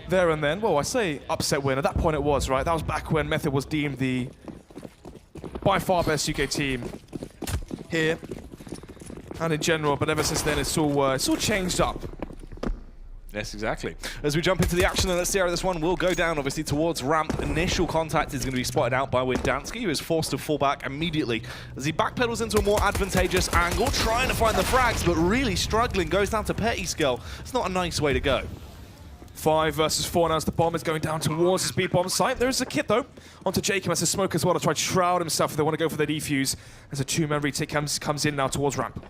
there and then. Well, I say upset win. At that point it was, right? That was back when Method was deemed the by far best UK team here and in general, but ever since then it's all changed up. Yes, exactly. As we jump into the action, and let's see how this one will go down, obviously, towards ramp. Initial contact is going to be spotted out by Windansky, who is forced to fall back immediately as he backpedals into a more advantageous angle, trying to find the frags, but really struggling, goes down to exceL. It's not a nice way to go. 5 versus 4 now as the bomb is going down towards his B-bomb site. There is a kit, though, onto Jacob as a smoke as well to try to shroud himself if they want to go for the defuse, as a 2-man retake comes in now towards ramp.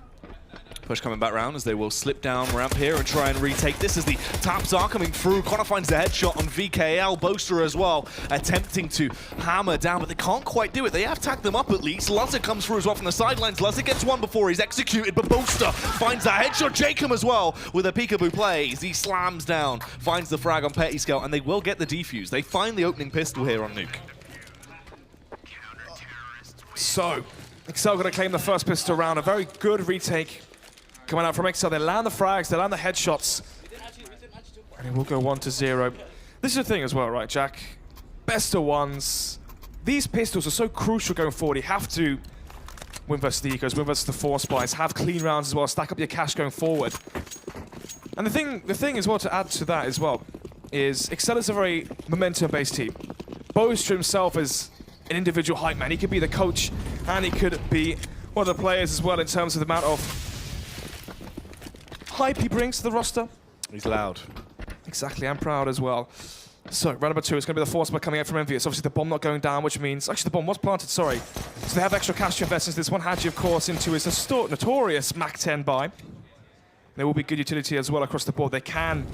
Push coming back round as they will slip down ramp here and try and retake this as the taps are coming through. Connor finds the headshot on VKL. Boaster as well, attempting to hammer down, but they can't quite do it. They have tagged them up at least. Luzzer comes through as well from the sidelines. Luzzer gets one before he's executed, but Boaster finds that headshot. Jacob as well with a peekaboo play as he slams down, finds the frag on exceL, and they will get the defuse. They find the opening pistol here on Nuke. So, exceL going to claim the first pistol round. A very good retake coming out from exceL. They land the frags, they land the headshots, and it will go 1-0. This is the thing as well, right, Jack? Best of ones. These pistols are so crucial going forward. You have to win versus the Ecos, win versus the Force Spies, have clean rounds as well, stack up your cash going forward. And the thing as well to add to that as well is exceL is a very momentum-based team. Boaster himself is an individual hype man. He could be the coach, and he could be one of the players as well in terms of the amount of hype he brings to the roster. He's loud. Exactly, I'm proud as well. So, round number 2, it's going to be the Force Spy coming out from EnVyUs. Obviously, the bomb not going down, which means... Actually, the bomb was planted, sorry. So they have extra cash to invest into this one. Haji, of course, into his notorious MAC-10 buy. There will be good utility as well across the board. They can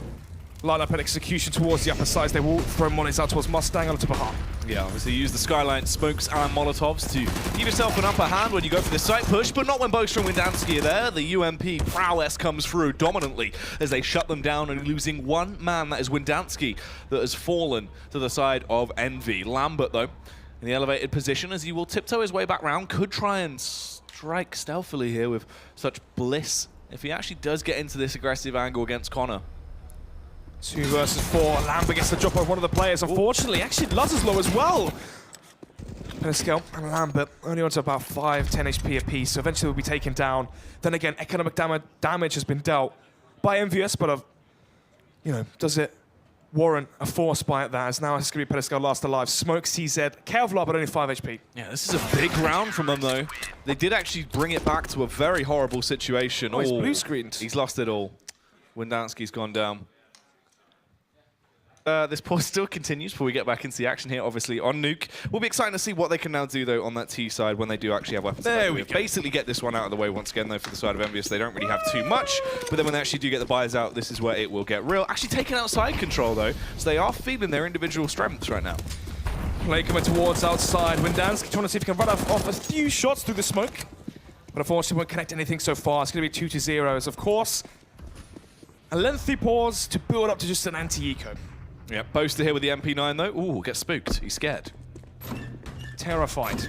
line up an execution towards the upper sides. They will throw monies out towards Mustang onto Bahar. Yeah, obviously use the Skyline smokes and Molotovs to give yourself an upper hand when you go for the site push, but not when Boaster and Windansky are there. The UMP prowess comes through dominantly as they shut them down and losing one man. That is Windansky that has fallen to the side of EnVy. Lambert, though, in the elevated position as he will tiptoe his way back round, could try and strike stealthily here with such bliss if he actually does get into this aggressive angle against Connor. 2 versus 4. Lambert gets the drop on one of the players. Unfortunately, actually, Luzzer's low as well. exceL and Lambert only onto about 5-10 HP apiece, so eventually will be taken down. Then again, economic damage has been dealt by EnVyUs, but you know, does it warrant a Force Spy at that? As now it's going to be exceL last alive. Smoke, CZ, Kevlar, but only 5 HP. Yeah, this is a big round from them, though. They did actually bring it back to a very horrible situation. Oh, he's blue screened. He's lost it all. Windansky's gone down. This pause still continues before we get back into the action here, obviously, on Nuke. We'll be excited to see what they can now do, though, on that T side when they do actually have weapons. There we basically get this one out of the way once again, though, for the side of EnVyUs. They don't really have too much, but then when they actually do get the buys out, this is where it will get real. Actually taking outside control, though, so they are feeling their individual strengths right now. Play coming towards outside. Windansky trying to see if he can run off a few shots through the smoke, but unfortunately won't connect anything so far. It's going to be 2-0, as of course, a lengthy pause to build up to just an anti-eco. Yeah, Boaster here with the MP9 though. Ooh, gets spooked. He's scared. Terrified.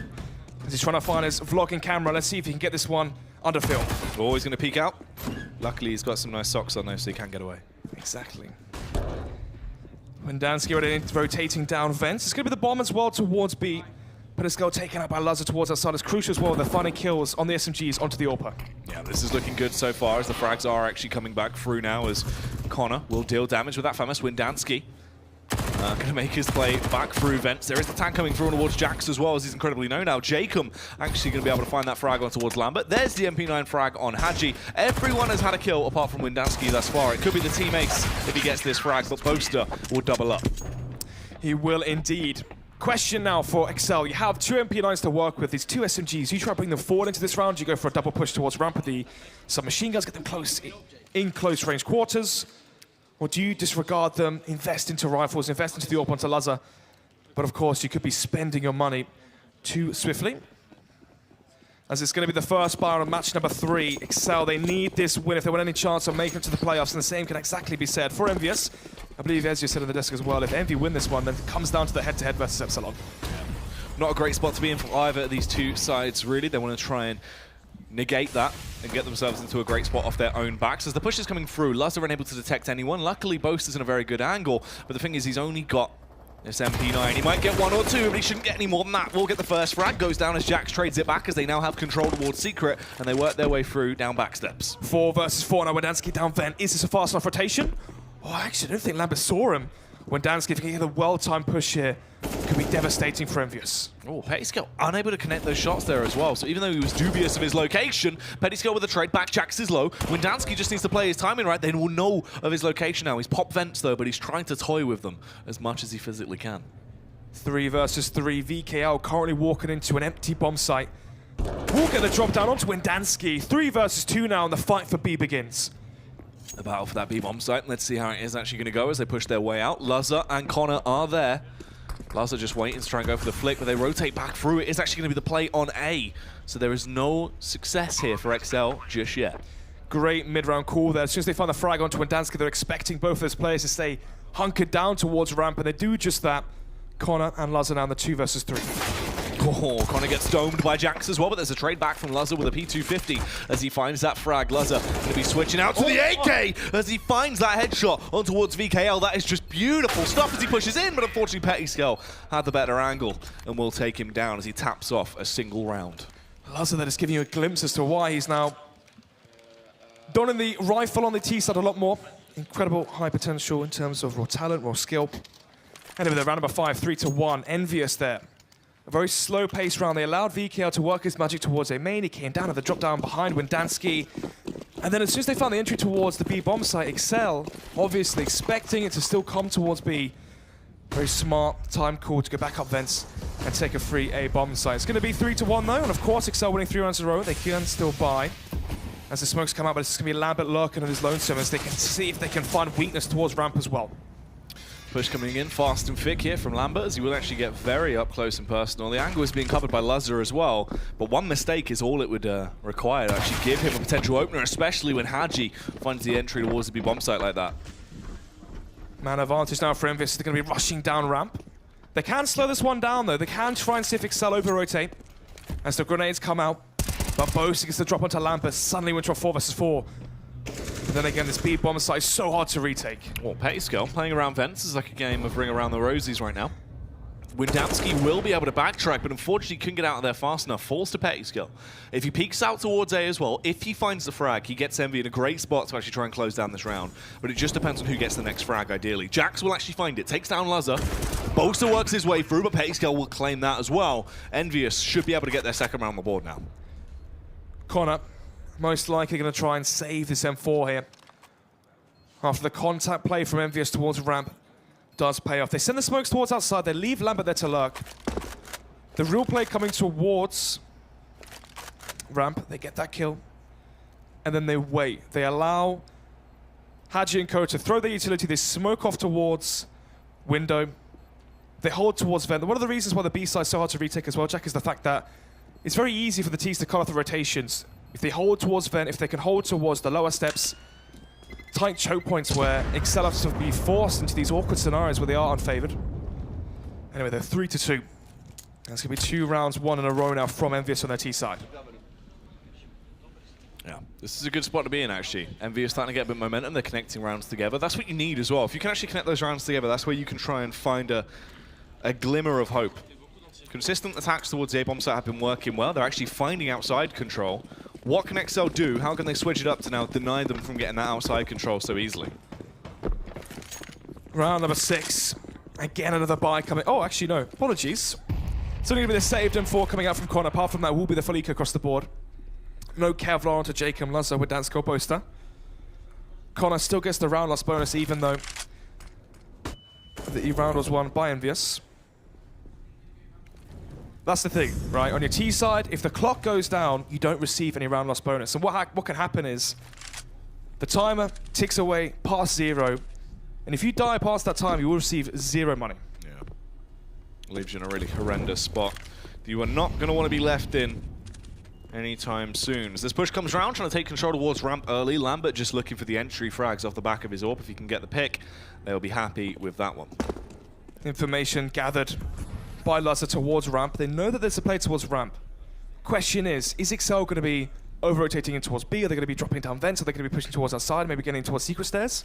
As he's trying to find his vlogging camera. Let's see if he can get this one under film. Oh, he's going to peek out. Luckily, he's got some nice socks on though, so he can get away. Exactly. Windansky already rotating down vents. It's going to be the bomb as well towards B. But exceL taken out by Luzzer towards outside. It's crucial as well. They're finding kills on the SMGs onto the AWPer. Yeah, this is looking good so far as the frags are actually coming back through now as Connor will deal damage with that famous Windansky. Going to make his play back through vents. There is the tank coming through towards Jax as well, as he's incredibly known now. Jacob actually going to be able to find that frag on towards Lambert. There's the MP9 frag on Haji. Everyone has had a kill apart from Windansky thus far. It could be the teammates if he gets this frag, but Boaster will double up. He will indeed. Question now for exceL. You have 2 MP9s to work with, these 2 SMGs. You try to bring them forward into this round. You go for a double push towards ramp with the submachine guns, get them close in close range quarters. Or do you disregard them, invest into rifles, invest into the AWP onto Luzzer? But of course, you could be spending your money too swiftly. As it's going to be the first buy on match number 3. exceL, they need this win if they want any chance of making it to the playoffs, and the same can exactly be said for EnVyUs. I believe, as you said on the desk as well, if EnVy win this one, then it comes down to the head-to-head versus exceL. Not a great spot to be in for either of these two sides, really. They want to try and negate that and get themselves into a great spot off their own backs. As the push is coming through, Luz are unable to detect anyone. Luckily, Boast is in a very good angle, but the thing is he's only got this MP9. He might get one or two, but he shouldn't get any more than that. We'll get the first frag. Goes down as Jax trades it back as they now have control towards Secret, and they work their way through down back steps. 4 versus 4 now. Wendanski down vent. Is this a fast enough rotation? Oh, actually, I don't think Lambert saw him. Wendanski, if he can get a well-timed push here, could be devastating for EnVyUs. Oh, PettyScale unable to connect those shots there as well. So even though he was dubious of his location, PettyScale with a trade back, Jax is low. Wendanski just needs to play his timing right, then we'll know of his location now. He's popped vents though, but he's trying to toy with them as much as he physically can. 3 versus 3. VKL currently walking into an empty bomb site. We'll get the drop down onto Wendanski. 3 versus 2 now, and the fight for B begins. The battle for that B-bomb site. Let's see how it is actually going to go as they push their way out. Luzza and Connor are there. Luzza just waiting to try and go for the flick, but they rotate back through. It is actually going to be the play on A. So there is no success here for exceL just yet. Great mid-round call there. As soon as they find the frag onto Wendanski, they're expecting both of those players to stay hunkered down towards ramp, and they do just that. Connor and Luzza now in the 2 versus 3. Oh, Connor gets domed by Jax as well, but there's a trade back from Luzza with a P250 as he finds that frag. Luzza going to be switching out to the AK as he finds that headshot on towards VKL. That is just beautiful stuff as he pushes in, but unfortunately PettyScale had the better angle and will take him down as he taps off a single round. Luzza that is giving you a glimpse as to why he's now donning the rifle on the T side a lot more. Incredible high potential in terms of raw talent, raw skill. Anyway, they're round number 5, 3-1. EnVyUs there. A very slow pace round. They allowed VKL to work his magic towards a main. He came down at the drop down behind Wendanski. And then as soon as they found the entry towards the B bomb site, exceL, obviously expecting it to still come towards B. Very smart time call to go back up vents and take a free A bomb site. It's going to be 3-1 though, and of course exceL winning 3 rounds in a row. They can still buy as the smokes come out, but it's going to be Lambert lurking on his lonesome as they can see if they can find weakness towards ramp as well. Push coming in fast and thick here from Lambert as he will actually get very up close and personal. The angle is being covered by Luzza as well, but one mistake is all it would require to actually give him a potential opener, especially when Haji finds the entry towards the B bomb site like that. Man advantage now for EnVyUs. They're going to be rushing down ramp. They can slow this one down though. They can try and see if exceL over-rotate as the grenades come out, but Boast gets the drop onto Lambert. Suddenly went to a 4 versus 4. But then again, this B bomb site is so hard to retake. Well, PettyScale playing around vents is like a game of Ring Around the Rosies right now. Wendanski will be able to backtrack, but unfortunately couldn't get out of there fast enough. Falls to PettyScale. If he peeks out towards A as well, if he finds the frag, he gets Envy in a great spot to actually try and close down this round. But it just depends on who gets the next frag, ideally. Jax will actually find it, takes down Luzza. Boaster works his way through, but PettyScale will claim that as well. EnVyUs should be able to get their second round on the board now. Connor, most likely going to try and save this M4 here. After the contact play from EnVyUs towards ramp does pay off. They send the smokes towards outside. They leave Lambert there to lurk. The real play coming towards ramp. They get that kill. And then they wait. They allow Haji and Co to throw their utility. They smoke off towards window. They hold towards vent. One of the reasons why the B side is so hard to retake as well, Jack, is the fact that it's very easy for the T's to cut off the rotations. If they hold towards vent, if they can hold towards the lower steps, tight choke points where exceL have to be forced into these awkward scenarios where they are unfavored. Anyway, they're 3-2. That's going to be 2 rounds, 1 in a row now from EnVyUs on their T side. Yeah, this is a good spot to be in, actually. EnVyUs starting to get a bit of momentum. They're connecting rounds together. That's what you need as well. If you can actually connect those rounds together, that's where you can try and find a glimmer of hope. Consistent attacks towards the A-bomb site have been working well. They're actually finding outside control. What can exceL do? How can they switch it up to now deny them from getting that outside control so easily? Round number 6. Again, another buy coming. Oh, actually, no. Apologies. It's only going to be the saved M4 coming out from Connor. Apart from that, will be the full eco across the board. No Kevlar onto Jacob Luzza with Dansko Boaster. Connor still gets the round loss bonus, even though the round was won by EnVyUs. That's the thing, right? On your T side, if the clock goes down, you don't receive any round loss bonus. And what can happen is the timer ticks away past 0, and if you die past that time, you will receive 0 money. Yeah. Leaves you in a really horrendous spot that you are not going to want to be left in anytime soon. As this push comes round, trying to take control towards ramp early. Lambert just looking for the entry frags off the back of his AWP. If he can get the pick, they'll be happy with that one. Information gathered by Luzza towards ramp. They know that there's a play towards ramp. Question is exceL going to be over-rotating in towards B? Are they going to be dropping down vents? Are they going to be pushing towards outside, maybe getting towards secret stairs?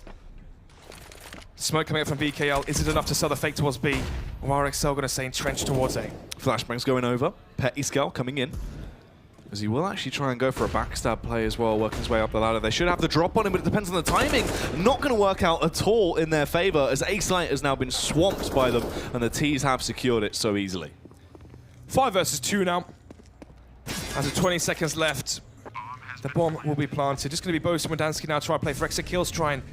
Smoke coming up from BKL. Is it enough to sell the fake towards B? Or are exceL going to stay entrenched towards A? Flashbang's going over. exceL coming in. As he will actually try and go for a backstab play as well, working his way up the ladder. They should have the drop on him, but it depends on the timing. Not going to work out at all in their favor, as exceL has now been swamped by them, and the T's have secured it so easily. 5 versus 2 now. As 20 seconds left, the bomb will be planted. Just going to be Boast and Wendanski now try to play for exeKills, try and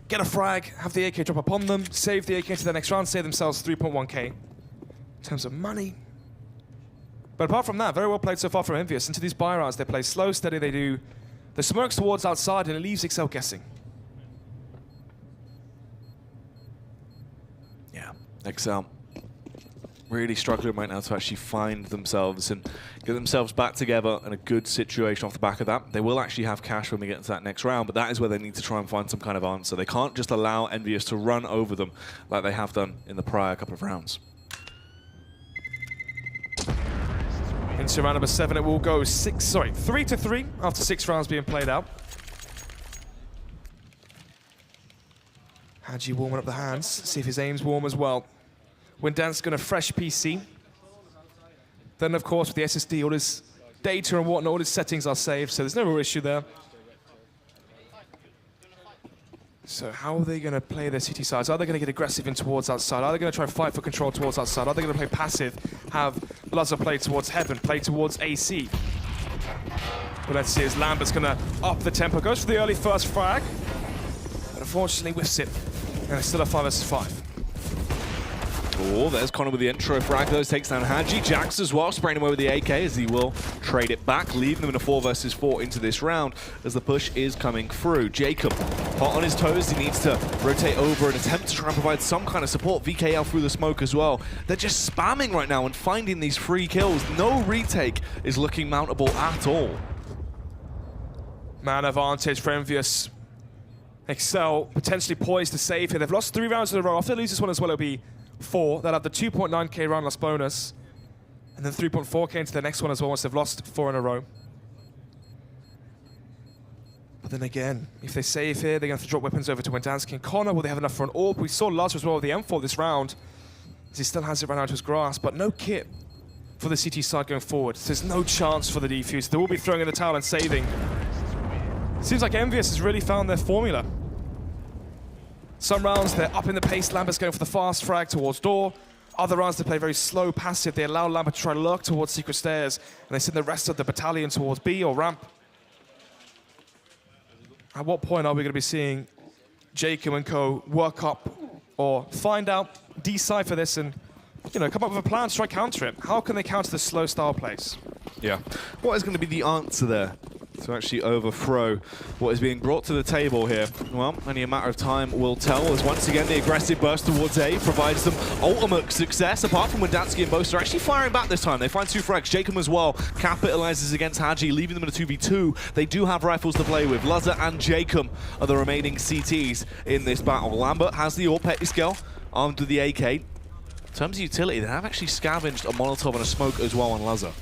get a frag, have the AK drop upon them, save the AK to the next round, save themselves 3.1k. In terms of money. But apart from that, very well played so far from EnVyUs. Into these buy rounds, they play slow, steady, they do the smokes towards outside, and it leaves exeL guessing. Yeah, exeL really struggling right now to actually find themselves and get themselves back together in a good situation off the back of that. They will actually have cash when we get into that next round, but that is where they need to try and find some kind of answer. They can't just allow EnVyUs to run over them like they have done in the prior couple of rounds. Into round number 7, it will go 3-3 after 6 rounds being played out. Hadji warming up the hands, see if his aim's warm as well. Wendanski's going to fresh PC. Then, of course, with the SSD, all his data and whatnot, all his settings are saved, so there's no real issue there. So how are they going to play their CT sides? Are they going to get aggressive in towards outside? Are they going to try and fight for control towards outside? Are they going to play passive, have Lazar play towards heaven, play towards AC? But let's see as Lambert's going to up the tempo. Goes for the early first frag, but unfortunately whiffs it. And it's still a 5 versus 5. Oh, there's Connor with the intro frag. Those takes down Hadji. Jax as well, spraying him away with the AK as he will trade it back, leaving them in a 4 versus 4 into this round as the push is coming through. Jacob, hot on his toes. He needs to rotate over and attempt to try and provide some kind of support. VKL through the smoke as well. They're just spamming right now and finding these free kills. No retake is looking mountable at all. Man advantage for EnVyUs. exeL potentially poised to save here. They've lost 3 rounds in a row. After they lose this one as well, it'll be 4. They'll have the 2.9k round loss bonus, and then 3.4k into the next one as well once they've lost 4 in a row. But then again, if they save here, they're going to have to drop weapons over to Wendanski and Connor. Will they have enough for an AWP? We saw Lazar as well with the M4 this round, as he still has it right out to his grasp, but no kit for the CT side going forward. So there's no chance for the defuse. They will be throwing in the towel and saving. Seems like EnVyUs has really found their formula. Some rounds, they're up in the pace. Lambert's going for the fast frag towards door. Other rounds, they play very slow, passive. They allow Lambert to try to lurk towards secret stairs, and they send the rest of the battalion towards B or ramp. At what point are we going to be seeing Jacob and co work up or find out, decipher this, and come up with a plan to try counter it? How can they counter the slow style plays? Yeah. What is going to be the answer there to actually overthrow what is being brought to the table here? Well, only a matter of time will tell, as once again the aggressive burst towards A provides them ultimate success. Apart from Wendanski and Boast are actually firing back this time. They find 2 frags. Jacob as well capitalizes against Hadji, leaving them in a 2v2. They do have rifles to play with. Lazar and Jacob are the remaining CTs in this battle. Lambert has the AWP exeL armed with the AK. In terms of utility, they have actually scavenged a Molotov and a smoke as well on Lazar.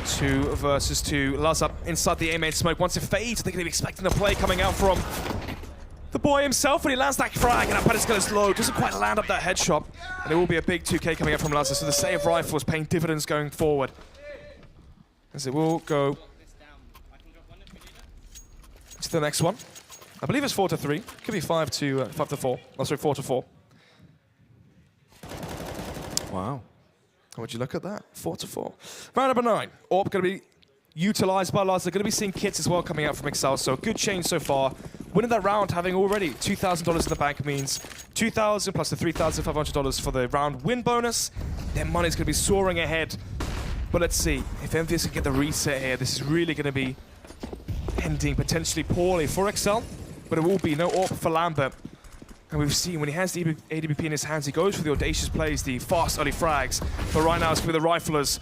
2 versus 2. Lazar inside the A-main smoke. Once it fades, they're going to be expecting the play coming out from the boy himself when he lands that frag, and that pedicle is low. Doesn't quite land up that headshot. And it will be a big 2k coming out from Lazar, so the save rifle is paying dividends going forward. As it will go to the next one. I believe it's 4-3. Could be 5-4. Oh, sorry, 4-4. Wow. Would you look at that? 4-4. Round number 9. AWP going to be utilized by Lazar. Going to be seeing kits as well coming out from exeL. So a good change so far. Winning that round, having already $2,000 in the bank, means $2,000 plus the $3,500 for the round win bonus. Their money's going to be soaring ahead. But let's see if EnVyUs can get the reset here. This is really going to be ending potentially poorly for exeL. But it will be no AWP for Lambert. And we've seen when he has the AWP in his hands, he goes for the audacious plays, the fast early frags. But right now it's going to be the riflers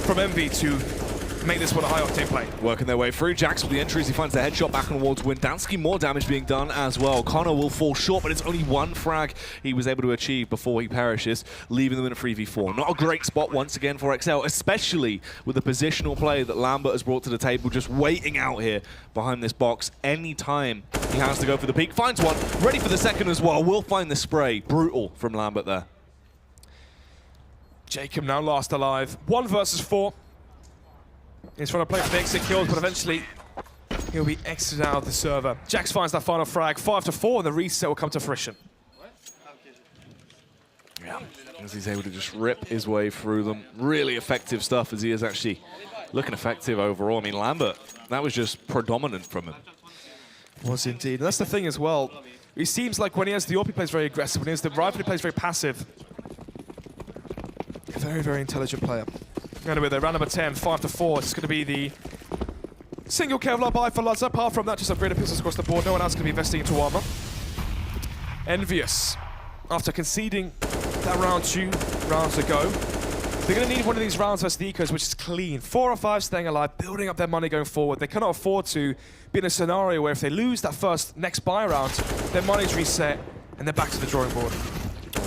from EnVy to make this one a high-octane play. Working their way through. Jax with the entries. He finds the headshot back towards Windansky. More damage being done as well. Connor will fall short, but it's only one frag he was able to achieve before he perishes, leaving them in a 3v4. Not a great spot once again for exceL, especially with the positional play that Lambert has brought to the table, just waiting out here behind this box. Anytime he has to go for the peek. Finds one. Ready for the second as well. Will find the spray. Brutal from Lambert there. Jacob now last alive. 1 versus 4. He's trying to play for the exit kills, but eventually he'll be exited out of the server. Jax finds that final frag, 5-4, and the reset will come to fruition. Yeah, as he's able to just rip his way through them. Really effective stuff, as he is actually looking effective overall. I mean, Lambert, that was just predominant from him. Was indeed. And that's the thing as well. He seems like when he has the AWP, he plays very aggressive. When he has the rifle, he plays very passive. A very, very intelligent player. Anyway, they're round number 10, 5-4. It's going to be the single Kevlar buy for Lutz. Apart from that, just upgraded pistols across the board. No one else going to be investing into armor. EnVyUs, after conceding that round 2 rounds ago, they're going to need one of these rounds versus the Ecos, which is clean. 4 or 5 staying alive, building up their money going forward. They cannot afford to be in a scenario where if they lose that next buy round, their money's reset and they're back to the drawing board.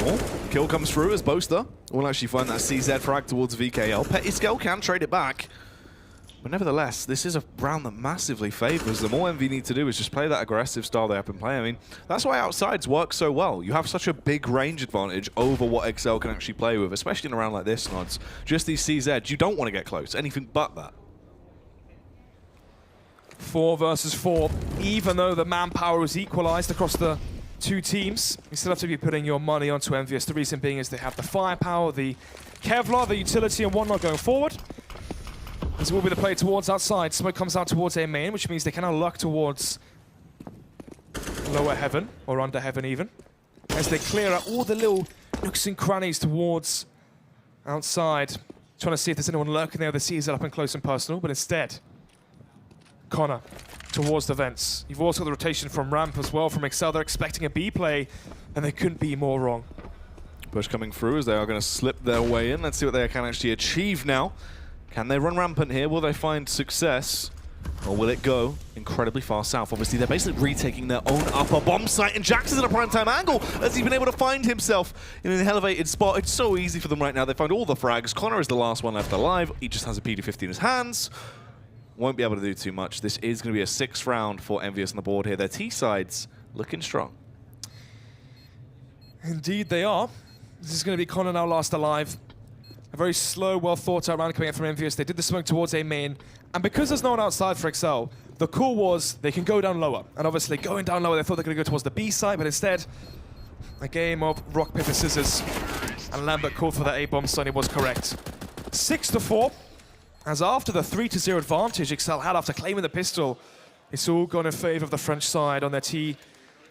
Oh, kill comes through as Boaster will actually find that CZ frag towards VKL. exceL can trade it back. But nevertheless, this is a round that massively favors them. All EnVy need to do is just play that aggressive style they have been playing. I mean, that's why outsides work so well. You have such a big range advantage over what exceL can actually play with, especially in a round like this, Nods. Just these CZs, you don't want to get close. Anything but that. 4 versus 4. Even though the manpower is equalized across the 2 teams, you still have to be putting your money onto EnVyUs. The reason being is they have the firepower, the Kevlar, the utility and whatnot going forward. This will be the play towards outside. Smoke comes out towards A main, which means they cannot luck towards lower heaven, or under heaven even, as they clear out all the little nooks and crannies towards outside, trying to see if there's anyone lurking there. They see it up and close and personal, but instead, Connor towards the vents. You've also got the rotation from ramp as well from exceL. They're expecting a B play, and they couldn't be more wrong. Push coming through as they are going to slip their way in. Let's see what they can actually achieve now. Can they run rampant here? Will they find success? Or will it go incredibly far south? Obviously, they're basically retaking their own upper bomb site, and Jax is in a prime time angle as he's been able to find himself in an elevated spot. It's so easy for them right now. They find all the frags. Connor is the last one left alive. He just has a PD-50 in his hands. Won't be able to do too much. This is going to be a 6th round for EnVyUs on the board here. Their T-sides looking strong. Indeed they are. This is going to be Connor now last alive. A very slow, well-thought-out round coming out from EnVyUs. They did the smoke towards A main. And because there's no one outside for exceL, the call was they can go down lower. And obviously, going down lower, they thought they were going to go towards the B side, but instead, a game of rock, paper, scissors. And Lambert called for that A-bomb, so he was correct. 6-4. As after the 3-0 advantage exceL had after claiming the pistol, it's all gone in favor of the French side on their T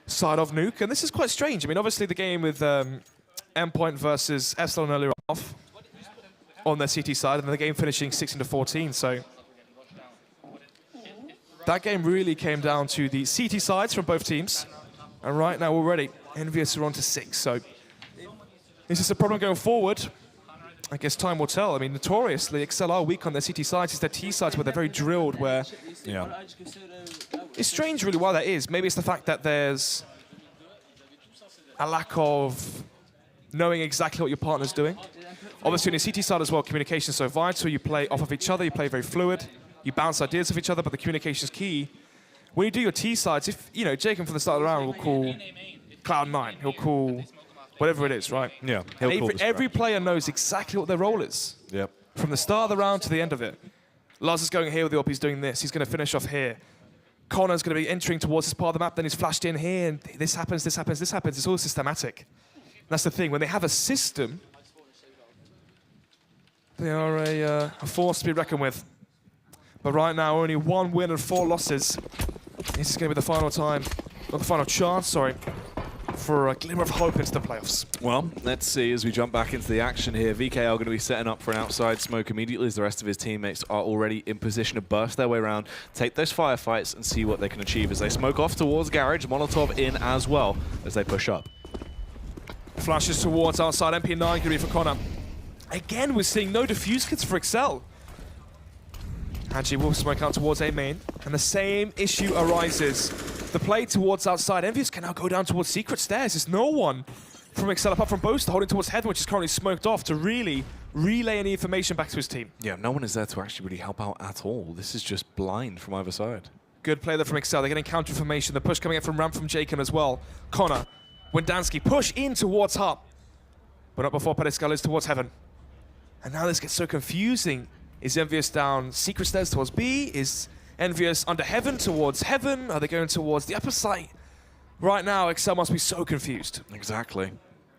side of Nuke. And this is quite strange. I mean, obviously, the game with Endpoint versus exceL earlier off on their CT side, and the game finishing 16-14. So that game really came down to the CT sides from both teams. And right now already, EnVyUs are on to 6. So is this a problem going forward? I guess time will tell. I mean, notoriously, exceL are weak on their CT sides. It's their T sides where they're very drilled, where... Yeah. It's strange really why that is. Maybe it's the fact that there's a lack of knowing exactly what your partner's doing. Obviously, on the CT side as well, communication is so vital. You play off of each other, you play very fluid, you bounce ideas off each other, but the communication is key. When you do your T sides, if, you know, Jacob from the start of the round will call Cloud9, he'll call whatever it is, right? Yeah. Every player knows exactly what their role is. Yep. From the start of the round to the end of it. Lars is going here with the AWP, he's doing this, he's going to finish off here. Connor's going to be entering towards this part of the map, then he's flashed in here, and this happens, this happens, this happens. It's all systematic. That's the thing. When they have a system, they are a force to be reckoned with. But right now, only 1 win and 4 losses. This is going to be the final time, or the final chance, sorry, for a glimmer of hope into the playoffs. Well, let's see as we jump back into the action here. VKL going to be setting up for an outside smoke immediately as the rest of his teammates are already in position to burst their way around, take those firefights and see what they can achieve as they smoke off towards Garage. Molotov in as well as they push up. Flashes towards outside. MP9 going to be for Connor. Again, we're seeing no defuse kits for exceL. Angie will smoke out towards A main, and the same issue arises. The play towards outside. EnVyUs can now go down towards secret stairs. There's no one from exceL apart from Boaster holding towards Heaven, which is currently smoked off, to really relay any information back to his team. Yeah, no one is there to actually really help out at all. This is just blind from either side. Good play there from exceL. They're getting counter information. The push coming up from ramp from Jacob as well. Connor, Wendansky push in towards Hart, but not before exceL is towards Heaven. And now this gets so confusing. Is EnVyUs down secret stairs towards B? Is EnVyUs under Heaven towards Heaven? Are they going towards the upper site? Right now, exceL must be so confused. Exactly.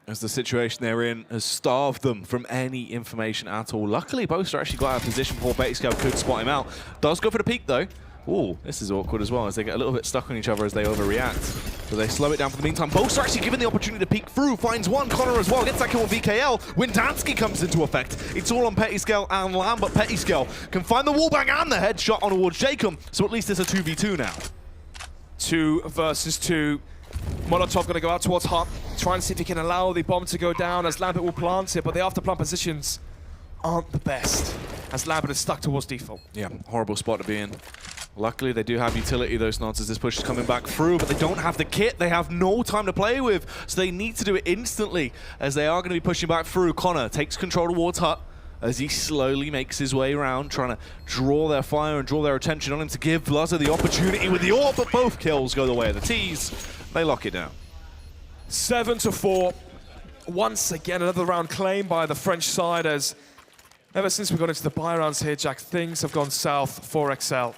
As the situation they're in has starved them from any information at all. Luckily, Boaster actually got out of position before exceL could spot him out. Does go for the peek, though. Ooh, this is awkward as well, as they get a little bit stuck on each other as they overreact. So they slow it down for the meantime. Boaster actually given the opportunity to peek through, finds one. Connor as well, gets that kill with EKL. Wendansky comes into effect. It's all on exceL and Lamb, but exceL can find the wallbang and the headshot on towards Jacob. So at least it's a 2v2 now. 2 versus 2. Molotov going to go out towards Hart, try and see if he can allow the bomb to go down as Lambert will plant it, but the after-plant positions aren't the best as Lambert is stuck towards default. Yeah, horrible spot to be in. Luckily, they do have utility, those nods, as this push is coming back through, but they don't have the kit. They have no time to play with, so they need to do it instantly, as they are going to be pushing back through. Connor takes control towards Hut as he slowly makes his way around, trying to draw their fire and draw their attention on him to give Bluzzer the opportunity with the AWP, but both kills go the way of the T's. They lock it down. 7-4. Once again, another round claimed by the French side, as ever since we got into the buy rounds here, Jack, things have gone south for exceL.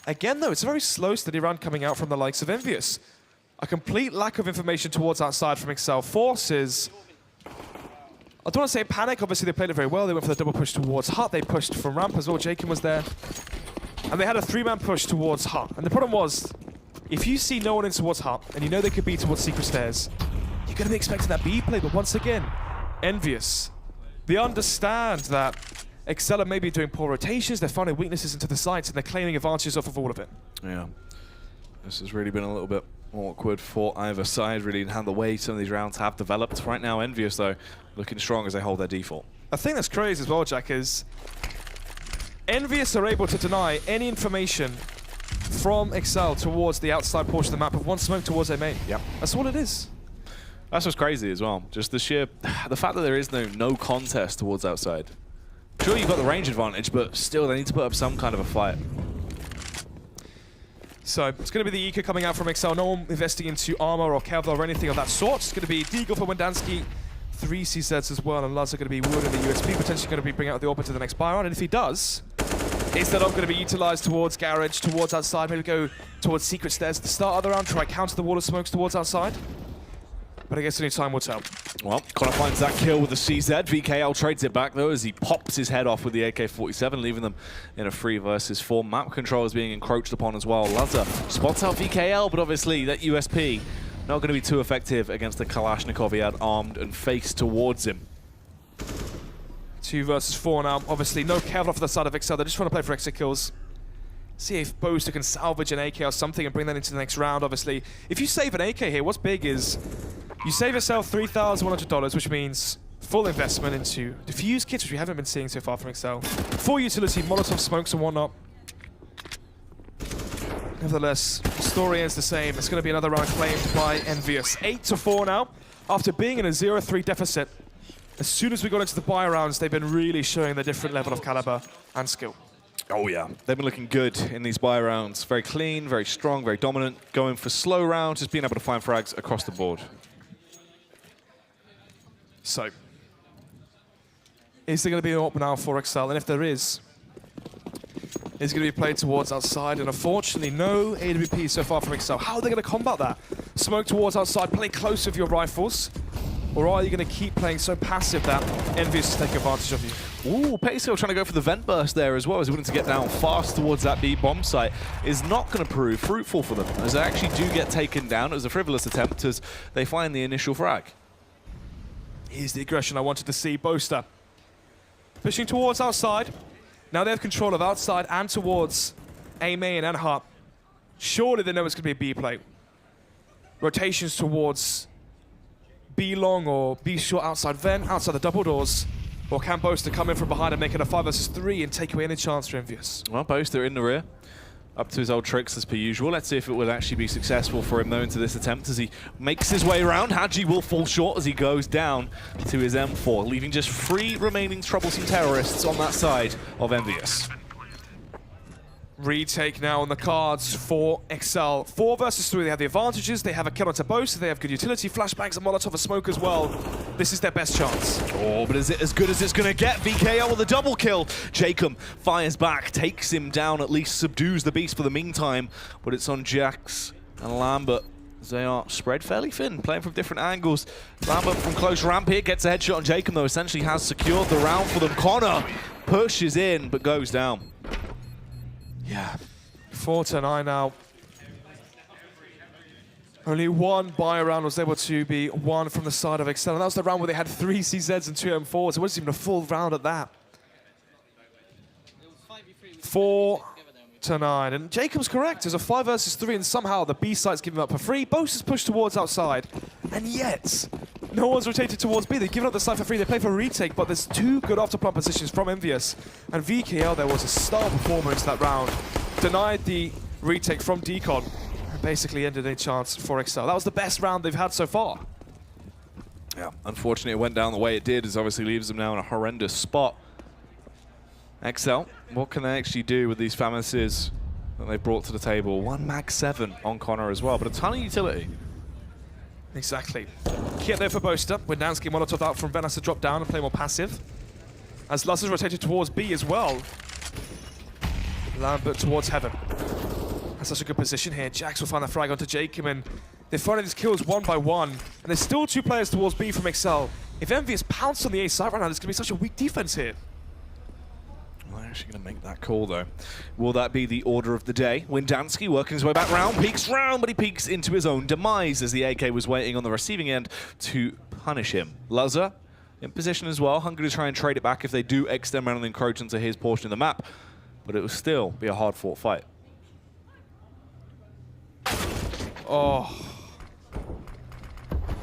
Again, though, it's a very slow, steady round coming out from the likes of EnVyUs. A complete lack of information towards outside from exceL forces. I don't want to say panic. Obviously, they played it very well. They went for the double push towards Hut. They pushed from ramp as well. Jacob was there. And they had a 3-man push towards Hut. And the problem was, if you see no one in towards Hut, and you know they could be towards secret stairs, you're going to be expecting that B play. But once again, EnVyUs, they understand that exceL are maybe doing poor rotations, they're finding weaknesses into the sites, and they're claiming advantages off of all of it. Yeah. This has really been a little bit awkward for either side, really, and how the way some of these rounds have developed. Right now, EnVyUs, though, looking strong as they hold their default. I think that's crazy as well, Jack, is EnVyUs are able to deny any information from exceL towards the outside portion of the map with one smoke towards their main. Yep. That's all it is. That's what's crazy as well. Just the fact that there is no contest towards outside. Sure, you've got the range advantage, but still, they need to put up some kind of a fight. So it's going to be the Eco coming out from exceL. No one investing into armor or Kevlar or anything of that sort. It's going to be Deagle for Wendansky, 3 CZs as well, and Luz are going to be Wood and the USP, potentially going to be bringing out the AWP to the next buy round. And if he does, is that AWP going to be utilized towards Garage, towards outside, maybe go towards secret stairs at the start of the round, try counter the wall of smokes towards outside? But I guess only time will tell. Well, Connor finds that kill with the CZ. VKL trades it back, though, as he pops his head off with the AK-47, leaving them in a 3 versus 4. Map control is being encroached upon as well. Lazar spots out VKL, but obviously that USP not going to be too effective against the Kalashnikov he had armed and faced towards him. 2 versus 4 now. Obviously, no Kevlar for the side of exceL. They just want to play for exit kills. See if Boaster can salvage an AK or something and bring that into the next round, obviously. If you save an AK here, what's big is you save yourself $3,100, which means full investment into defuse kits, which we haven't been seeing so far from exceL. Full utility, Molotov smokes and whatnot. Nevertheless, the story ends the same. It's going to be another round claimed by EnVyUs. 8-4 now. After being in a 0-3 deficit, as soon as we got into the buy rounds, they've been really showing the different level of caliber and skill. Oh yeah, they've been looking good in these buy rounds. Very clean, very strong, very dominant. Going for slow rounds, just being able to find frags across the board. So, is there going to be an AWP now for exceL? And if there is going to be played towards outside, and unfortunately no AWP so far from exceL. How are they going to combat that? Smoke towards outside, play close with your rifles, or are you going to keep playing so passive that EnVyUs take advantage of you? Ooh, exceL trying to go for the vent burst there as well, as he wanted to get down fast towards that B bomb site. Is not going to prove fruitful for them, as they actually do get taken down. It was a frivolous attempt as they find the initial frag. Here's the aggression I wanted to see. Boaster pushing towards outside. Now they have control of outside and towards A main and Hart. Surely they know it's going to be a B play. Rotations towards B long or B short outside vent, outside the double doors. Or can Boaster come in from behind and make it a 5 versus 3 and take away any chance for EnVyUs? Well, Boaster in the rear, up to his old tricks as per usual. Let's see if it will actually be successful for him though into this attempt as he makes his way around. Hadji will fall short as he goes down to his M4, leaving just 3 remaining troublesome terrorists on that side of EnVyUs. Retake now on the cards for exceL. 4 versus 3, they have the advantages. They have a kill onto Boaster, they have good utility, flashbangs, and Molotov, a smoke as well. This is their best chance. Oh, but is it as good as it's going to get? VKL with a double kill. Jacob fires back, takes him down, at least subdues the beast for the meantime. But it's on Jax and Lambert. They are spread fairly thin, playing from different angles. Lambert from close ramp here gets a headshot on Jacob, though essentially has secured the round for them. Connor pushes in, but goes down. Yeah, 4-9 now. Only one buy round was able to be won from the side of exceL, and that was the round where they had 3 CZs and 2 M4s. It wasn't even a full round at that. 4-9, and Jacob's correct. There's a 5 versus 3, and somehow the B site's given up for free. Boaster's pushed towards outside, and yet no one's rotated towards B. They've given up the site for free. They play for a retake, but there's 2 good after-plant positions from EnVyUs, and VKL there was a star performer into that round. Denied the retake from Decon, and basically ended any chance for exceL. That was the best round they've had so far. Yeah, unfortunately it went down the way it did, as obviously leaves them now in a horrendous spot. exceL, what can they actually do with these FAMASs that they've brought to the table? 1 mag 7 on Connor as well, but a ton of utility. Exactly. Kit there for Boaster. Windansky Molotov out from Venas to drop down and play more passive. As Luz is rotated towards B as well. Lambert towards Heaven. That's such a good position here. Jax will find the frag onto Jacob, and they're finding these kills 1 by 1. And there's still 2 players towards B from exceL. If EnVyUs pounce on the A side right now, there's going to be such a weak defense here. Well, they're actually going to make that call, though. Will that be the order of the day? Windansky working his way back round, peeks round, but he peeks into his own demise as the AK was waiting on the receiving end to punish him. Luzza in position as well, hungry to try and trade it back if they do extend around and encroach into his portion of the map. But it will still be a hard-fought fight. Oh.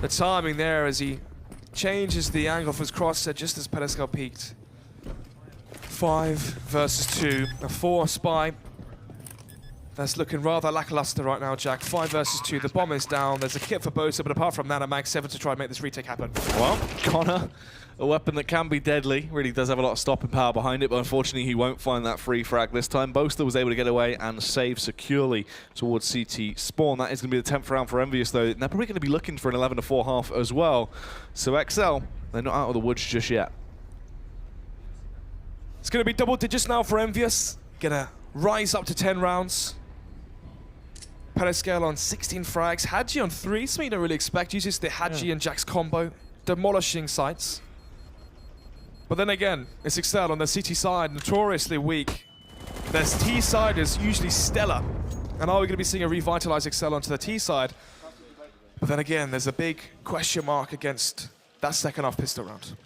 The timing there as he changes the angle of his crosshair just as Pedescal peaked. 5 versus 2, a 4 spy. That's looking rather lackluster right now, Jack. 5 versus 2, the bomb is down. There's a kit for Boaster, but apart from that, a mag 7 to try and make this retake happen. Well, Connor, a weapon that can be deadly, really does have a lot of stopping power behind it, but unfortunately he won't find that free frag this time. Boaster was able to get away and save securely towards CT spawn. That is going to be the 10th round for EnVyUs, though. And they're probably going to be looking for an 11-4 half as well. So exceL, they're not out of the woods just yet. It's going to be double digits now for EnVyUs. Gonna rise up to 10 rounds. Pedescal on 16 frags. Hadji on 3, something you don't really expect. Usually it's the Hadji and Jax combo, demolishing sites. But then again, it's exceL on the CT side, notoriously weak. Their T side is usually stellar. And are we going to be seeing a revitalized exceL onto the T side? But then again, there's a big question mark against that second half pistol round.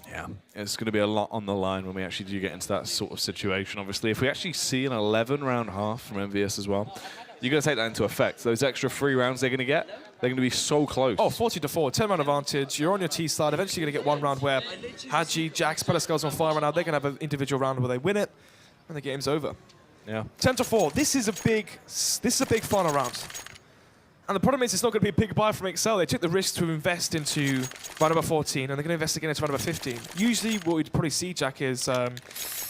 Yeah, it's going to be a lot on the line when we actually do get into that sort of situation. Obviously, if we actually see an 11-round half from EnVyUs as well, you're going to take that into effect. Those extra 3 rounds they're going to get, they're going to be so close. Oh, 40-4, 10-round advantage. You're on your T side. Eventually you're going to get 1 round where Hadji, Jax, Pedescal's on fire right now. They're going to have an individual round where they win it, and the game's over. Yeah. 10-4. This is a big final round. And the problem is it's not going to be a big buy from exceL. They took the risk to invest into round number 14, and they're going to invest again into round number 15. Usually what we'd probably see, Jack, is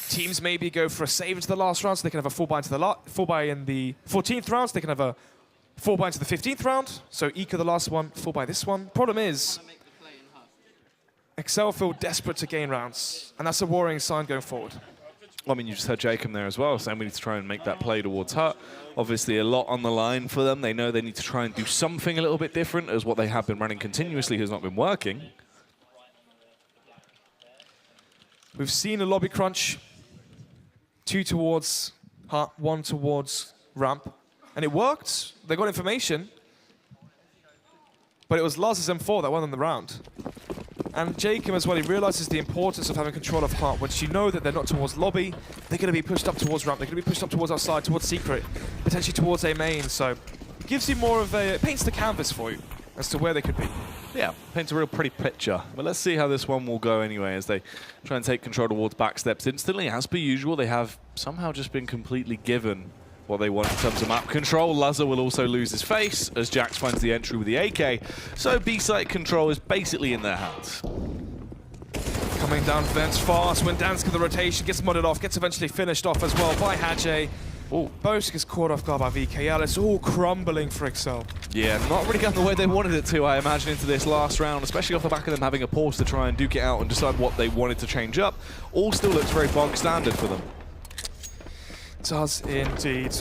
teams maybe go for a save into the last round, so they can have a full buy in the 14th round, so they can have a full buy into the 15th round. So eco the last one, full buy this one. Problem is, exceL feel desperate to gain rounds, and that's a worrying sign going forward. I mean, you just heard Jacob there as well, saying we need to try and make that play towards Hut. Obviously, a lot on the line for them. They know they need to try and do something a little bit different, as what they have been running continuously has not been working. We've seen a lobby crunch. 2 towards Hut, 1 towards ramp. And it worked. They got information. But it was Laz's M4 that won them the round. And Jacob as well, he realizes the importance of having control of Hut. Once you know that they're not towards lobby, they're going to be pushed up towards ramp, they're going to be pushed up towards outside, towards secret, potentially towards A main. So it gives you more of a, it paints the canvas for you. as to where they could be. Yeah, paints a real pretty picture. But let's see how this one will go anyway as they try and take control towards back steps instantly. As per usual, they have somehow just been completely given what they want in terms of map control. Lazar will also lose his face as Jax finds the entry with the AK. So B-site control is basically in their hands. Coming down fence fast. Windanski, the rotation gets mudded off, gets eventually finished off as well by Hadje. Oh, Boast gets caught off guard by VKL. It's all crumbling for exceL. Yeah, not really going the way they wanted it to, I imagine, into this last round, especially off the back of them having a pause to try and duke it out and decide what they wanted to change up. All still looks very bog standard for them. Does indeed.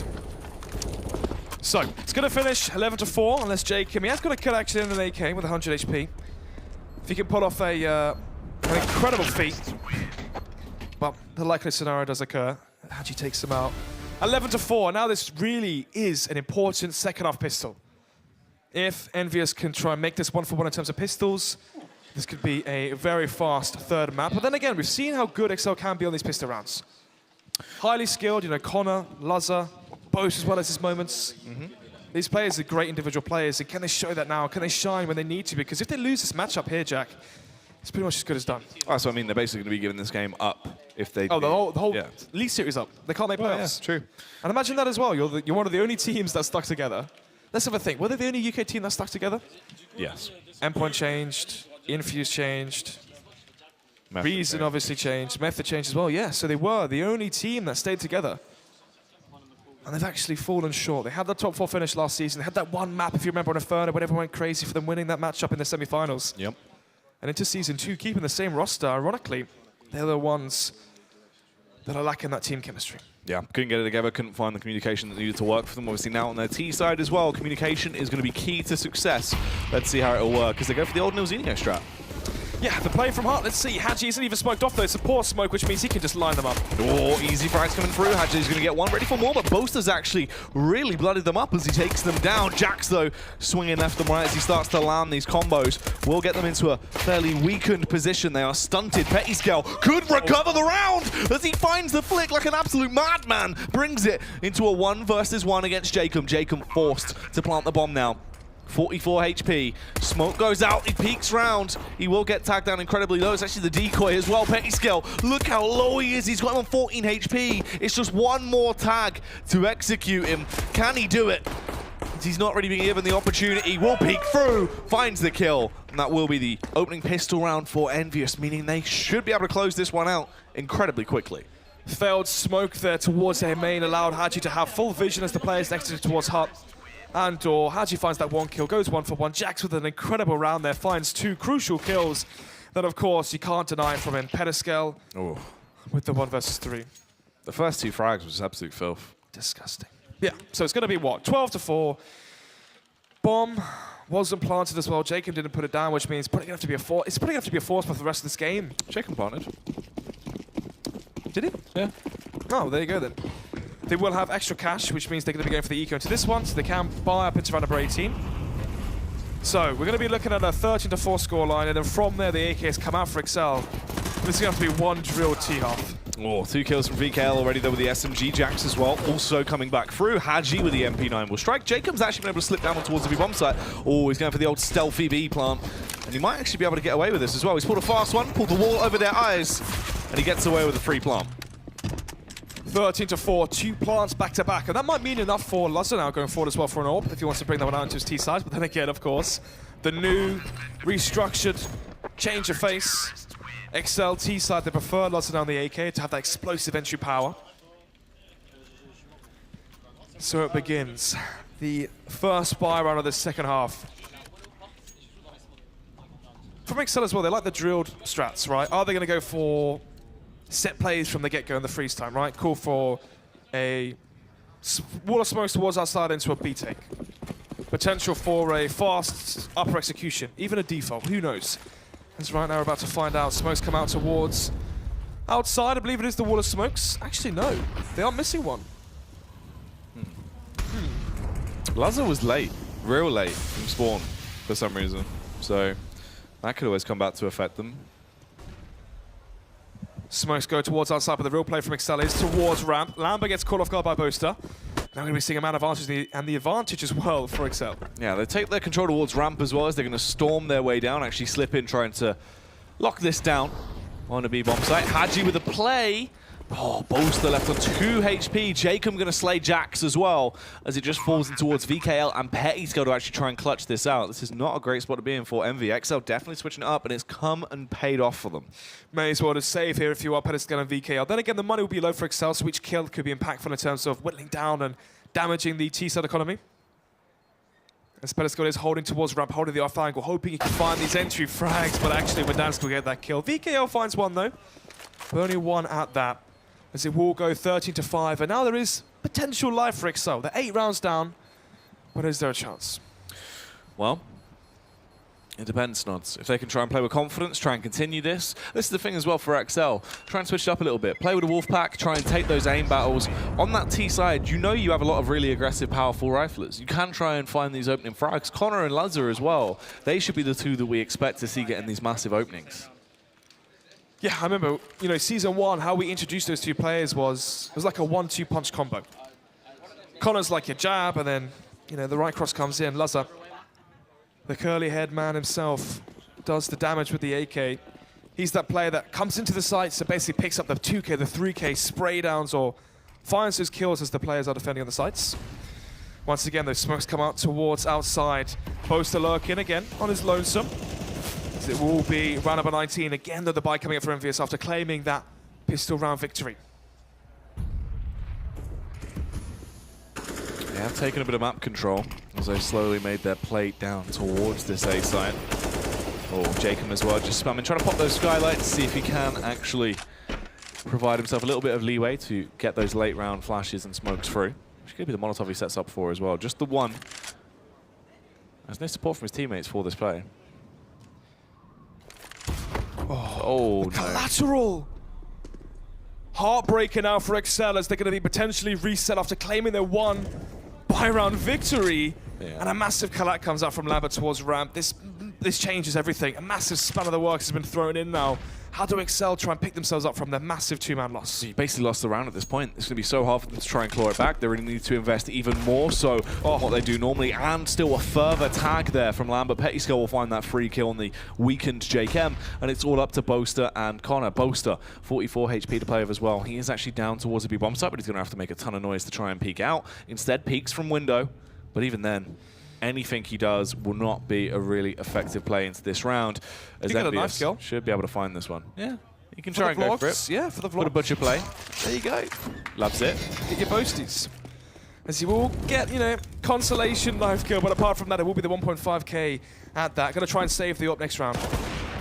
So, it's going to finish 11-4, unless Jacob, he has got a kill actually in an AK with 100 HP. If he can pull off an incredible feat, but the likely scenario does occur. Hadje takes him out. 11-4, now this really is an important second half pistol. If EnVyUs can try and make this 1-for-1 in terms of pistols, this could be a very fast third map. But then again, we've seen how good exceL can be on these pistol rounds. Highly skilled, you know, Connor, Lazar, Boast as well as his moments. These players are great individual players, and can they show that now? Can they shine when they need to? Because if they lose this matchup here, Jack, it's pretty much as good as done. Oh, so I mean, they're basically going to be giving this game up if they... Oh, the whole league series up. They can't make playoffs. Yeah, true. And imagine that as well. You're one of the only teams that's stuck together. Let's have a think. Were they the only UK team that stuck together? Yes. Endpoint changed. EnVyUs changed. Reason obviously changed. Method changed as well. Yeah, so they were the only team that stayed together. And they've actually fallen short. They had the top 4 finish last season. They had that one map, if you remember, on Inferno, when everyone went crazy for them winning that matchup in the semi-finals. Yep. And into Season 2, keeping the same roster, ironically, they're the ones that are lacking that team chemistry. Yeah, couldn't get it together, couldn't find the communication that needed to work for them. Obviously now on their T side as well, communication is going to be key to success. Let's see how it'll work as they go for the old Nilzinho strat. Yeah, the play from Heart, let's see. Hadje isn't even smoked off though, it's a poor smoke, which means he can just line them up. Oh, easy frags coming through. Hadje's going to get one, ready for more, but Boaster's actually really blooded them up as he takes them down. Jax, though, swinging left and right as he starts to land these combos. Will get them into a fairly weakened position. They are stunted. exceL could recover the round as he finds the flick like an absolute madman. Brings it into a 1 versus 1 against Jacob. Jacob forced to plant the bomb now. 44 HP. Smoke goes out. He peeks round. He will get tagged down incredibly low. It's actually the decoy as well. exceL, look how low he is. He's got him on 14 HP. It's just one more tag to execute him. Can he do it? He's not really being given the opportunity. Will peek through. Finds the kill. And that will be the opening pistol round for EnVyUs, meaning they should be able to close this one out incredibly quickly. Failed smoke there towards their main, allowed Hadje to have full vision as the players exited towards Hut. And Hadje finds that 1 kill, goes 1-for-1. Jax with an incredible round there, finds 2 crucial kills. Then, of course, you can't deny it from him. exceL with the 1 versus 3. The first 2 frags was absolute filth. Disgusting. Yeah, so it's going to be what? 12-4. Bomb wasn't planted as well. Jacob didn't put it down, which means it's probably going to have to be a force. It's probably going to have to be a force for the rest of this game. Jacob planted. Did he? Yeah. Oh, there you go then. They will have extra cash, which means they're going to be going for the eco into this one, so they can buy up into round number 18. So we're going to be looking at a 13-4 scoreline, and then from there the AKs come out for exceL. This is going to have to be one drilled T-half. Oh, 2 kills from VKL already though with the SMG. Jax as well, also coming back through. Hadje with the MP9 will strike. Jacob's actually been able to slip down towards the B-bomb site. Oh, he's going for the old stealthy B plant. And he might actually be able to get away with this as well. He's pulled a fast one, pulled the wall over their eyes, and he gets away with a free plant. 13-4, 2 plants back to back, and that might mean enough for Lazar now going forward as well for an AWP if he wants to bring that one out into his T side. But then again, of course, the new restructured change of face exceL T side, they prefer Lazar down the AK to have that explosive entry power. So it begins the first buy round of the second half. From exceL as well, they like the drilled strats, right? Are they going to go for set plays from the get-go in the freeze time, right? Call for a wall of smokes towards outside into a B take. Potential for a fast upper execution, even a default, who knows? As right now we're about to find out. Smokes come out towards outside, I believe it is the wall of smokes. Actually, no, they are missing one. Lazar was late, real late from spawn for some reason. So that could always come back to affect them. Smokes go towards outside, but the real play from exceL is towards ramp. Lambert gets caught off guard by Boaster. Now we're going to be seeing a man advantage and the advantage as well for exceL. Yeah, they take their control towards ramp as well as they're going to storm their way down, actually slip in, trying to lock this down on a B-bomb site. Hadji with a play. Oh, Boaster left on 2 HP. Jacob going to slay Jax as well as it just falls in towards VKL and PettyScale to actually try and clutch this out. This is not a great spot to be in for EnVy. exceL definitely switching it up, and it's come and paid off for them. May as well to save here if you are PettyScale and VKL. Then again, the money will be low for exceL, so each kill could be impactful in terms of whittling down and damaging the T-side economy. As PettyScale is holding towards ramp, holding the off angle, hoping he can find these entry frags, but actually Verdansk will get that kill. VKL finds one though, but only one at that. As it will go 13-5, and now there is potential life for exceL. They're 8 rounds down, but is there a chance? Well, it depends, Nods. If they can try and play with confidence, try and continue this. This is the thing as well for exceL. Try and switch it up a little bit. Play with a Wolfpack, try and take those aim battles. On that T side, you know you have a lot of really aggressive, powerful riflers. You can try and find these opening frags. Connor and Lazar as well. They should be the two that we expect to see getting these massive openings. Yeah, I remember, you know, Season 1, how we introduced those two players was, it was like a 1-2 punch combo. Connor's like your jab, and then, you know, the right cross comes in. Lazar, the curly head man himself, does the damage with the AK. He's that player that comes into the site, so basically picks up the 2K, the 3K spray downs, or finds those kills as the players are defending on the sites. Once again, those smokes come out towards outside. Boaster lurking again on his lonesome. It will be round number 19. Again, though, the buy coming up for EnVyUs after claiming that pistol round victory. They have taken a bit of map control as they slowly made their play down towards this A site. Oh, Jacob as well, just spamming, trying to pop those skylights, see if he can actually provide himself a little bit of leeway to get those late round flashes and smokes through. Which could be the Molotov he sets up for as well. Just the one. There's no support from his teammates for this play. Oh, no. Collateral! Heartbreaker now for exceL as they're going to be potentially reset after claiming their one buy-round victory. Yeah. And a massive collat comes out from Lambert towards ramp. This changes everything. A massive span of the works has been thrown in now. How do exceL try and pick themselves up from their massive 2-man loss? So you basically lost the round at this point. It's going to be so hard for them to try and claw it back. They really need to invest even more so on what they do normally. And still a further tag there from Lambert. PettyScale will find that free kill on the weakened JKM. And it's all up to Boaster and Connor. Boaster, 44 HP to play with as well. He is actually down towards the B-bomb site, but he's going to have to make a ton of noise to try and peek out. Instead, peeks from window. But even then, anything he does will not be a really effective play into this round. As EnVyUs should be able to find this one. Yeah, you can try and go for it. Yeah, for the vlog. Put a butcher play. There you go. Loves it. Get your boasties. As you will get, you know, consolation life kill, but apart from that, it will be the 1.5k at that. Going to try and save the up next round.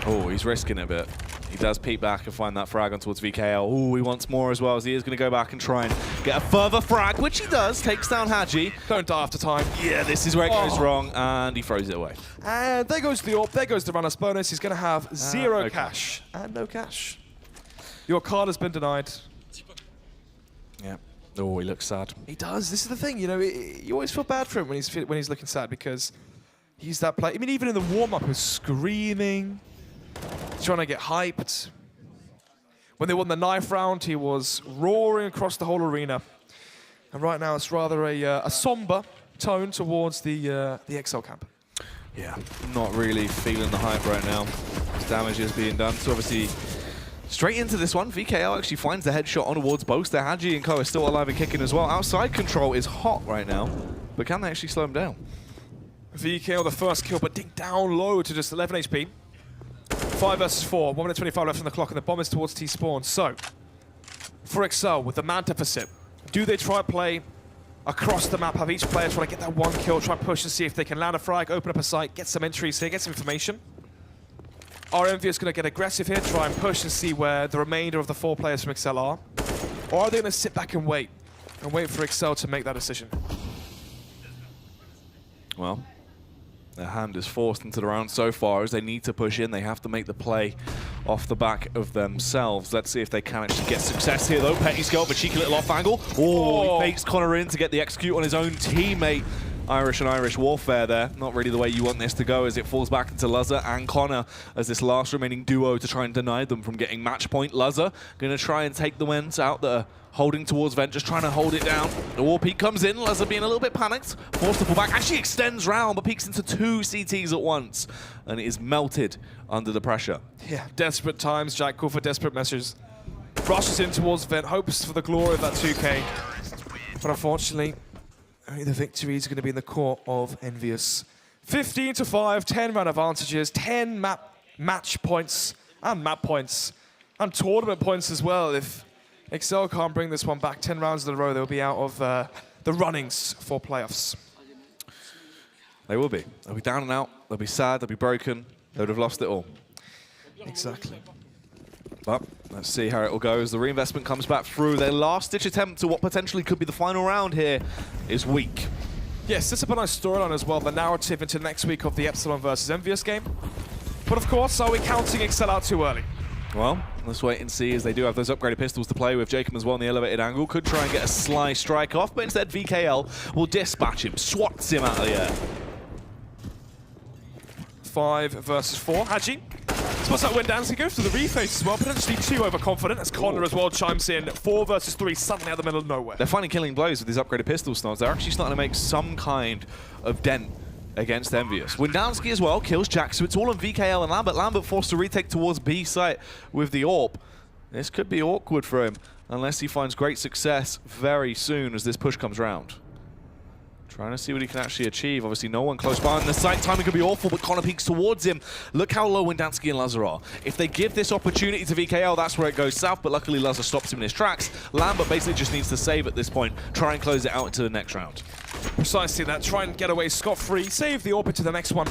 Oh, he's risking it a bit. He does peek back and find that frag on towards VKL. Oh, he wants more as well, as he is going to go back and try and get a further frag, which he does. Takes down Hadji. Don't die after time. Yeah, this is where it goes wrong, and he throws it away. And there goes the AWP. There goes the runner's bonus. He's going to have zero cash. And no cash. Your card has been denied. Yeah. Oh, he looks sad. He does. This is the thing, you know, you always feel bad for him when he's looking sad, because he's that player. I mean, even in the warm-up, he was screaming, trying to get hyped. When they won the knife round, he was roaring across the whole arena. And right now, it's rather a somber tone towards the exceL camp. Yeah, not really feeling the hype right now. As damage is being done, so obviously straight into this one. VKL actually finds the headshot on towards Boaster. Hadji and Co are still alive and kicking as well. Outside control is hot right now, but can they actually slow him down? VKL the first kill, but dink down low to just 11 HP. 5 versus 4, 1 minute 25 left on the clock, and the bomb is towards T-spawn. So, for exceL, with the man deficit, do they try play across the map, have each player try to get that one kill, try push and see if they can land a frag, open up a site, get some entries here, get some information? Are EnVyUs going to get aggressive here, try and push and see where the remainder of the 4 players from exceL are? Or are they going to sit back and wait for exceL to make that decision? Well, their hand is forced into the round so far as they need to push in. They have to make the play off the back of themselves. Let's see if they can actually get success here, though. PettyScale, but cheeky little off angle. Oh, he fakes Connor in to get the execute on his own teammate. Irish and Irish warfare there. Not really the way you want this to go, as it falls back into Luzza and Connor as this last remaining duo to try and deny them from getting match point. Luzza going to try and take the wins out that are holding towards Vent, just trying to hold it down. The war peak comes in, Luzza being a little bit panicked, forced to pull back, actually extends round, but peeks into 2 CTs at once, and it is melted under the pressure. Yeah, desperate times, Jack call for desperate measures. Rushes in towards Vent, hopes for the glory of that 2K, but unfortunately, only the victory is going to be in the court of EnVyUs. 15-5, 10 round advantages, 10 match points, and map points, and tournament points as well. If exceL can't bring this one back 10 rounds in a row, they'll be out of the runnings for playoffs. They will be. They'll be down and out, they'll be sad, they'll be broken, they would have lost it all. Exactly. But let's see how it will go as the reinvestment comes back through. Their last-ditch attempt to what potentially could be the final round here is weak. Yes, this is a nice storyline as well, the narrative into next week of the exceL versus EnVyUs game. But of course, are we counting exceL out too early? Well, let's wait and see, as they do have those upgraded pistols to play with. Jacob as well in the elevated angle. Could try and get a sly strike off, but instead VKL will dispatch him, swats him out of the air. 5 versus 4. Haji spots out Windansky, goes to the reface as well, potentially too overconfident as Connor as well chimes in. 4 versus 3, suddenly out the middle of nowhere. They're finally killing blows with these upgraded pistol snobs. They're actually starting to make some kind of dent against EnVyUs. Windansky as well kills Jack, so it's all on VKL and Lambert. Lambert forced to retake towards B site with the AWP. This could be awkward for him unless he finds great success very soon as this push comes round. Trying to see what he can actually achieve. Obviously, no one close by on the site. Timing could be awful, but Connor peeks towards him. Look how low Windansky and Luzza are. If they give this opportunity to VKL, that's where it goes south, but luckily Luzza stops him in his tracks. Lambert basically just needs to save at this point, try and close it out into the next round. Precisely that, try and get away scot-free, save the orbit to the next one.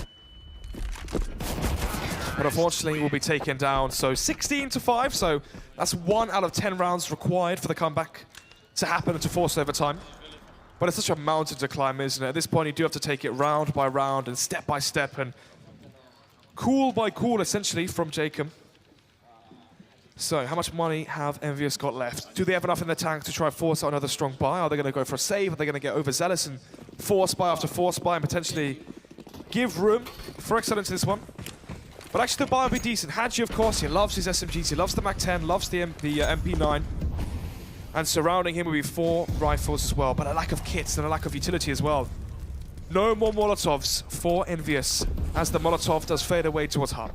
But unfortunately, we'll be taken down, so 16-5, so that's 1 out of 10 rounds required for the comeback to happen and to force overtime. But it's such a mountain to climb, isn't it? At this point, you do have to take it round by round and step by step and cool by cool, essentially, from Jacob. So, how much money have EnVyUs got left? Do they have enough in the tank to try and force out another strong buy? Are they going to go for a save? Are they going to get overzealous and force buy after force buy and potentially give room for exceL into this one? But actually, the buy will be decent. Haji, of course, he loves his SMGs. He loves the MAC-10, loves the MP9. And surrounding him will be 4 rifles as well, but a lack of kits and a lack of utility as well. No more Molotovs for EnVyUs as the Molotov does fade away towards hub.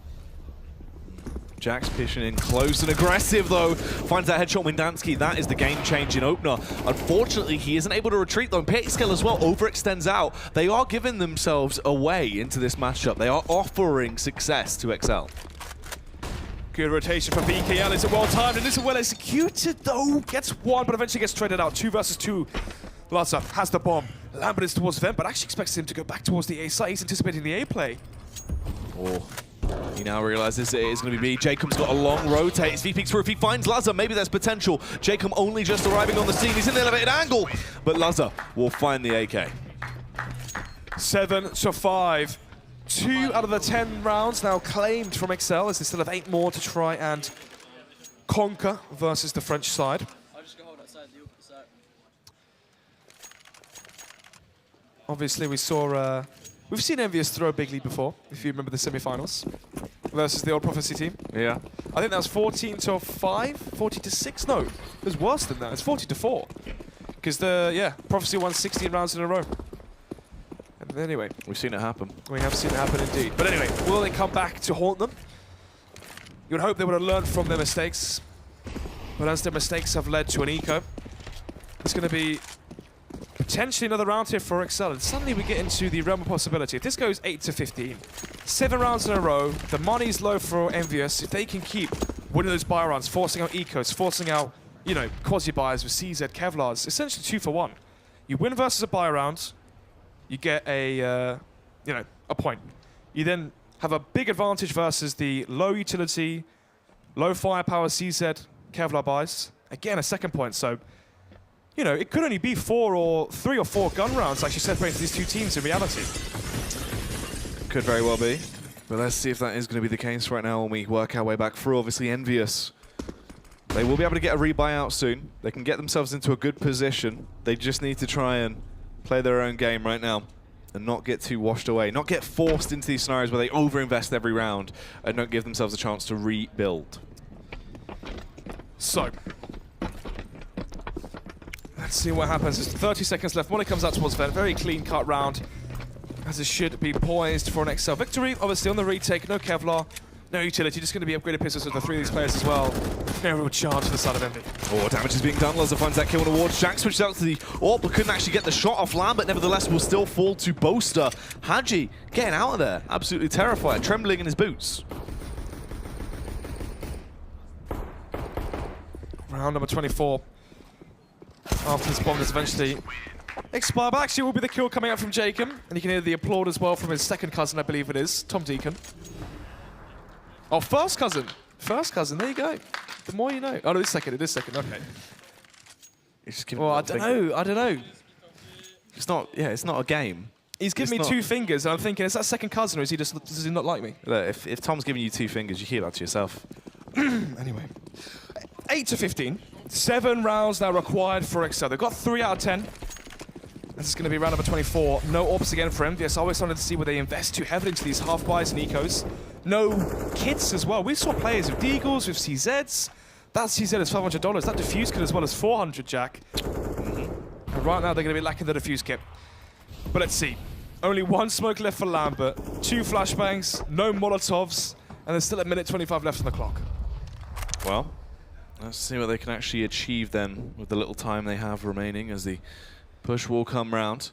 Jack's pushing in close and aggressive, though. Finds that headshot Windansky. That is the game-changing opener. Unfortunately, he isn't able to retreat, though. exceL as well overextends out. They are giving themselves away into this matchup. They are offering success to exceL. Good rotation from VKL. Is it well timed? And is it well executed, though? Gets 1, but eventually gets traded out. 2 versus 2. Luzza has the bomb. Lambert is towards Vent, but actually expects him to go back towards the A site. He's anticipating the A play. Oh, he now realizes it is going to be B. Jacob's got a long rotate. As V peeks through, if he finds Luzza, maybe there's potential. Jacob only just arriving on the scene. He's in the elevated angle, but Luzza will find the AK. 7-5. 2 out of the 10 rounds now claimed from exceL, as they still have 8 more to try and conquer versus the French side. Obviously, we've seen EnVyUs throw a big lead before, if you remember the semi-finals, versus the old Prophecy team. Yeah. I think that was 14-5, 40-6. No, it was worse than that. It's 40-4, because Prophecy won 16 rounds in a row. Anyway, we've seen it happen. We have seen it happen indeed. But anyway, will they come back to haunt them? You would hope they would have learned from their mistakes. But as their mistakes have led to an eco, it's going to be potentially another round here for exceL. And suddenly we get into the realm of possibility. If this goes 8-15, 7 rounds in a row, the money's low for EnVyUs. If they can keep winning those buy rounds, forcing out ecos, forcing out, quasi-buys with CZ, Kevlars, essentially 2 for 1. You win versus a buy round, you get a point. You then have a big advantage versus the low utility, low firepower CZ Kevlar buys. Again, a second point. So, it could only be 3 or 4 gun rounds actually separating these 2 teams in reality. Could very well be. But let's see if that is going to be the case right now when we work our way back through. Obviously, EnVyUs, they will be able to get a rebuy out soon. They can get themselves into a good position. They just need to try and play their own game right now. and not get too washed away, not get forced into these scenarios where they overinvest every round and don't give themselves a chance to rebuild. So, let's see what happens. There's 30 seconds left. Molly comes out towards Vent. Very clean-cut round, as it should be poised for an exceL victory. Obviously, on the retake, no Kevlar, no utility. Just going to be upgraded pistols with the 3 of these players as well. No real charge to the side of Envy. Oh, damage is being done. Loza finds that kill towards Jack. Switched out to the AWP, but couldn't actually get the shot off Lambert. Nevertheless, will still fall to Boaster. Haji getting out of there. Absolutely terrified. Trembling in his boots. Round number 24. After this bomb is eventually expired, but actually it will be the kill coming out from Jacob. And you can hear the applaud as well from his second cousin, I believe it is, Tom Deacon. Oh, first cousin. First cousin, there you go. The more you know. Oh, no, it is second, okay. Well, I don't know. It's not, yeah, it's not a game. He's giving me 2 fingers, and I'm thinking, is that second cousin, or is he just, does he not like me? Look, if Tom's giving you 2 fingers, you keep that to yourself. Anyway. 8 to 15. 7 rounds now required for exceL. They've got 3 out of 10. This is going to be round number 24. No AWPs again for EnVyUs. I always wanted to see where they invest too heavily into these half-buys and ecos. No kits as well. We saw players with Deagles, with CZs. That CZ is $500. That defuse kit as well as 400, Jack. And right now they're going to be lacking the defuse kit. But let's see. Only 1 smoke left for Lambert. 2 flashbangs, no Molotovs, and there's still a minute 25 left on the clock. Well, let's see what they can actually achieve then with the little time they have remaining as the push will come round.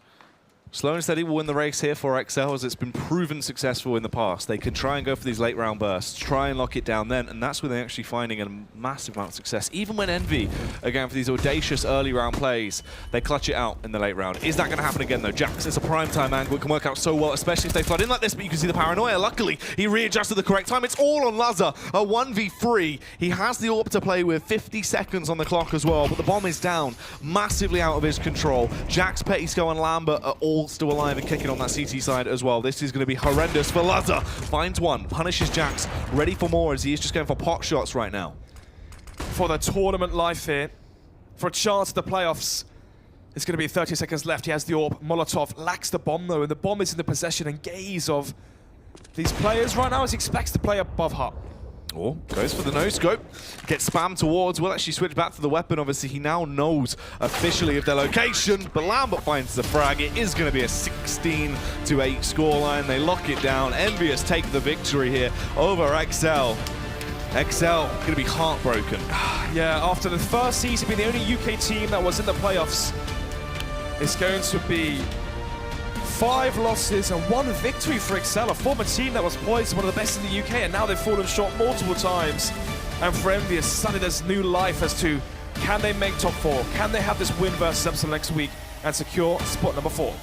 Slow and steady will win the race here for exceL, as it's been proven successful in the past. They can try and go for these late round bursts, try and lock it down then, and that's where they're actually finding a massive amount of success. Even when Envy are going for these audacious early round plays, they clutch it out in the late round. Is that going to happen again though? Jax, it's a prime time angle. It can work out so well, especially if they flood in like this, but you can see the paranoia. Luckily, he readjusted the correct time. It's all on Loza, a 1v3. He has the AWP to play with, 50 seconds on the clock as well, but the bomb is down, massively out of his control. Jax, Pettisco and Lambert are all still alive and kicking on that CT side as well. This is going to be horrendous for Loza. Finds one, punishes Jax, ready for more as he is just going for pot shots right now. For the tournament life here, for a chance at the playoffs, it's going to be 30 seconds left. He has the AWP. Molotov lacks the bomb though, and the bomb is in the possession and gaze of these players right now as he expects to play above hut. Oh, goes for the no-scope. Gets spammed towards. Will actually switch back to the weapon. Obviously, he now knows officially of their location. But Lambert finds the frag. It is going to be a 16-8 scoreline. They lock it down. EnVyUs take the victory here over exceL. exceL going to be heartbroken. Yeah, after the first season being the only UK team that was in the playoffs, it's going to be 5 losses and 1 victory for exceL, a former team that was poised as one of the best in the UK, and now they've fallen short multiple times. And for EnVyUs, suddenly there's new life as to, can they make top 4? Can they have this win versus exceL next week and secure spot number 4?